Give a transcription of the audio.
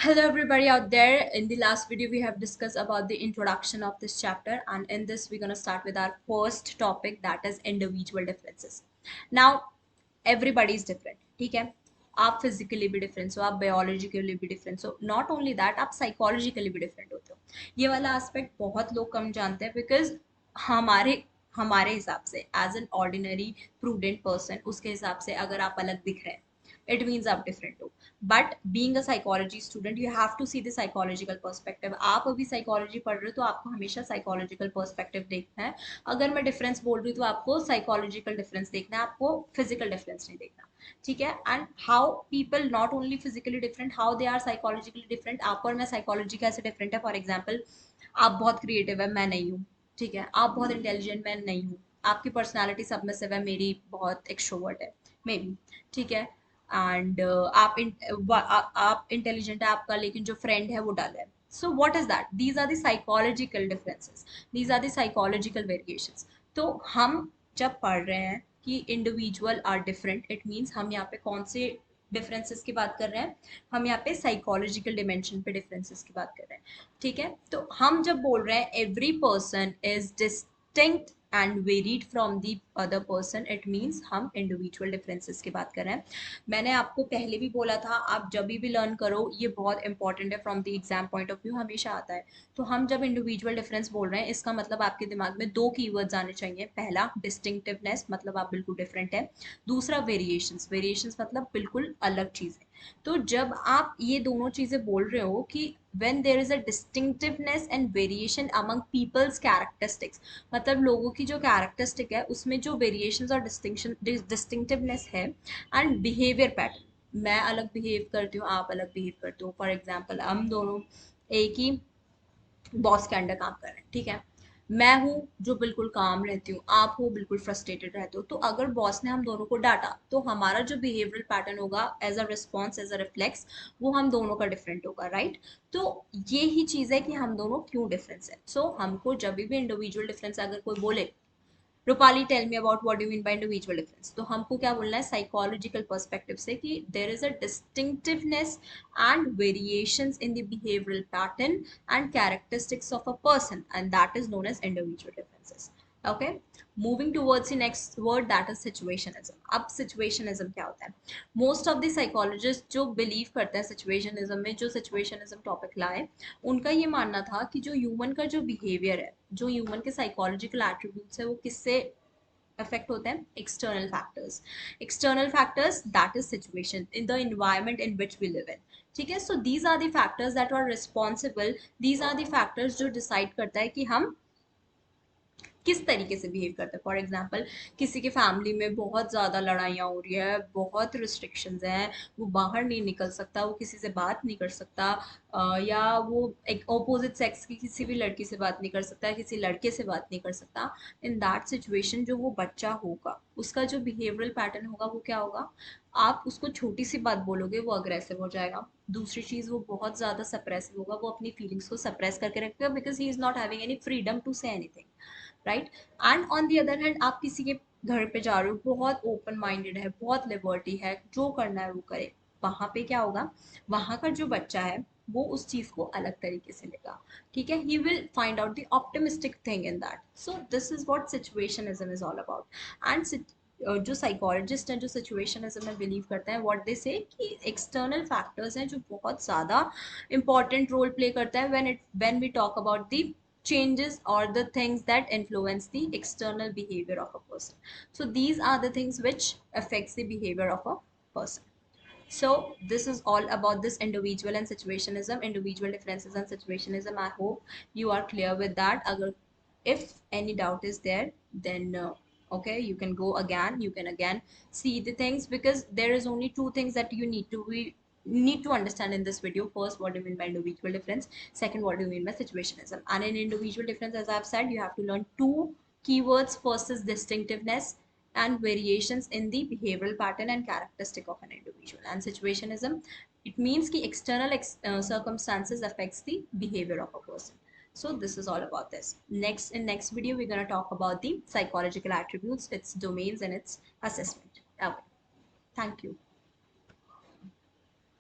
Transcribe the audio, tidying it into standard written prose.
Hello everybody out there. In the last video we have discussed about the introduction of this chapter, and in this we're going to start with our first topic, that is individual differences. Now everybody is different, ठीक है? आप physically भी difference हो, आप biologically भी difference हो, not only that आप psychologically भी डिफरेंट होते हो. ये वाला एस्पेक्ट बहुत लोग कम जानते हैं बिकॉज हमारे हमारे हिसाब से as an ordinary prudent person उसके हिसाब से अगर आप अलग दिख रहे हैं it means आप different हो. But being a psychology student you have to see the psychological perspective. आप अभी psychology पढ़ रहे हो तो आपको हमेशा psychological perspective देखना है. अगर मैं difference बोल रही हूँ तो आपको psychological difference देखना है, आपको physical difference नहीं देखना. ठीक है? And how people not only physically different, how they are psychologically different. आप और मैं psychology कैसे different है. For example, आप बहुत creative है, मैं नहीं हूँ. ठीक है? आप बहुत intelligent, मैं नहीं हूँ. आपकी पर्सनैलिटी सबमिसिव है, मेरी बहुत एक्सट्रोवर्ट है, मे बी. ठीक है? एंड आप इंटेलिजेंट है आपका, लेकिन जो फ्रेंड है वो डल है. So what is that? These are the psychological differences, these are the psychological variations. तो हम जब पढ़ रहे हैं कि individual are different, it means हम यहाँ पे कौन से डिफरेंसेस की बात कर रहे हैं? हम यहाँ पे साइकोलॉजिकल डिमेंशन पे डिफरेंसेस की बात कर रहे हैं. ठीक है? तो हम जब बोल रहे हैं every person is distinct and varied from the other person, it means हम इंडिविजुअल डिफरेंसेस की बात कर रहे हैं. मैंने आपको पहले भी बोला था, आप जब भी लर्न करो ये बहुत इंपॉर्टेंट है, from the exam point of view हमेशा आता है. तो हम जब इंडिविजुअल डिफरेंस बोल रहे हैं इसका मतलब आपके दिमाग में दो कीवर्ड्स आने चाहिए. पहला डिस्टिंक्टिवनेस, मतलब आप बिल्कुल डिफरेंट है. दूसरा वेरिएशंस, वेरिएशंस मतलब बिल्कुल अलग चीज़ें. तो जब आप ये दोनों चीज़ें बोल रहे हो कि when there is a distinctiveness and variation among people's characteristics, मतलब लोगों की जो कैरेक्टरिस्टिक है उसमें जो वेरिएशंस और डिस्टिंक्शन डिस्टिंक्टिवनेस है, एंड बिहेवियर पैटर्न, मैं अलग बिहेव करती हूँ, आप अलग बिहेव करते हो. फॉर एग्जाम्पल हम दोनों एक ही बॉस के अंडर काम कर रहे हैं. ठीक है? मैं हूँ जो बिल्कुल काम रहती हूँ, आप हो बिल्कुल फ्रस्ट्रेटेड रहते हो. तो अगर बॉस ने हम दोनों को डांटा तो हमारा जो बिहेवियरल पैटर्न होगा as a response, as a reflex, वो हम दोनों का डिफरेंट होगा. राइट? तो ये ही चीज़ है कि हम दोनों क्यों डिफरेंस है. सो हमको जब भी इंडिविजुअल डिफरेंस अगर कोई बोले, Rupali tell me about what you mean by individual difference, तो हमको क्या बोलना है साइकोलॉजिकल पर्सपेक्टिव से कि there is a distinctiveness and variations in the behavioural pattern and characteristics of a person, and that is known as individual differences. Okay, moving towards the next word, that is situationism. अब situationism क्या होता है? Most of the psychologist जो believe करते हैं सिचुएशनिज्म में, जो सिचुएशनिज्म topic लाए, उनका ये मानना था कि जो ह्यूमन का जो बिहेवियर है, जो ह्यूमन के साइकोलॉजिकल एट्रीब्यूट्स है, वो किससे अफेक्ट होते हैं? External factors. External factors, that is situation in the environment in which we live in. ठीक है? So these are the factors that are responsible, these are the factors जो decide करता है कि हम किस तरीके से बिहेव करते हैं. फॉर एग्जाम्पल, किसी के फैमिली में बहुत ज़्यादा लड़ाइयाँ हो रही है, बहुत रिस्ट्रिक्शंस हैं, वो बाहर नहीं निकल सकता, वो किसी से बात नहीं कर सकता, या वो एक ऑपोजिट सेक्स की किसी भी लड़की से बात नहीं कर सकता, किसी लड़के से बात नहीं कर सकता. इन दैट सिचुएशन जो वो बच्चा होगा, उसका जो बिहेवियरल पैटर्न होगा वो क्या होगा? आप उसको छोटी सी बात बोलोगे वो अग्रेसिव हो जाएगा. दूसरी चीज़, वो बहुत ज़्यादा सप्रेसिव होगा, वो अपनी फीलिंग्स को सप्रेस करके रखेगा because he is not having any freedom to say anything. Right? And on the other hand, आप किसी के घर पे जा रहे हो, बहुत ओपन माइंडेड है, बहुत लिबर्टी है, जो करना है वो करे. वहां पे क्या होगा? वहां का जो बच्चा है वो उस चीज को अलग तरीके से लेगा. ठीक है? He will find out the optimistic thing in that. So this is what situationism is all about. And जो साइकोलॉजिस्ट हैं जो सिचुएशनिज्म में बिलीव करते हैं, व्हाट दे से कि एक्सटर्नल फैक्टर्स हैं जो बहुत ज़्यादा इंपॉर्टेंट रोल प्ले करता है when we talk about the changes or the things that influence the external behavior of a person. So these are the things which affects the behavior of a person. So this is all about this individual and situationism, individual differences and situationism. I hope you are clear with that. Agar if any doubt is there, then okay, you can go again, you can again see the things, because there is only two things that you need to understand in this video. First, what do you mean by individual difference? Second, what do you mean by situationism? And in individual difference, as I've said, you have to learn two keywords. First is distinctiveness and variations in the behavioral pattern and characteristic of an individual. And situationism, it means कि external circumstances affects the behavior of a person. So this is all about this. Next video, we're going to talk about the psychological attributes, its domains and its assessment. Okay, thank you.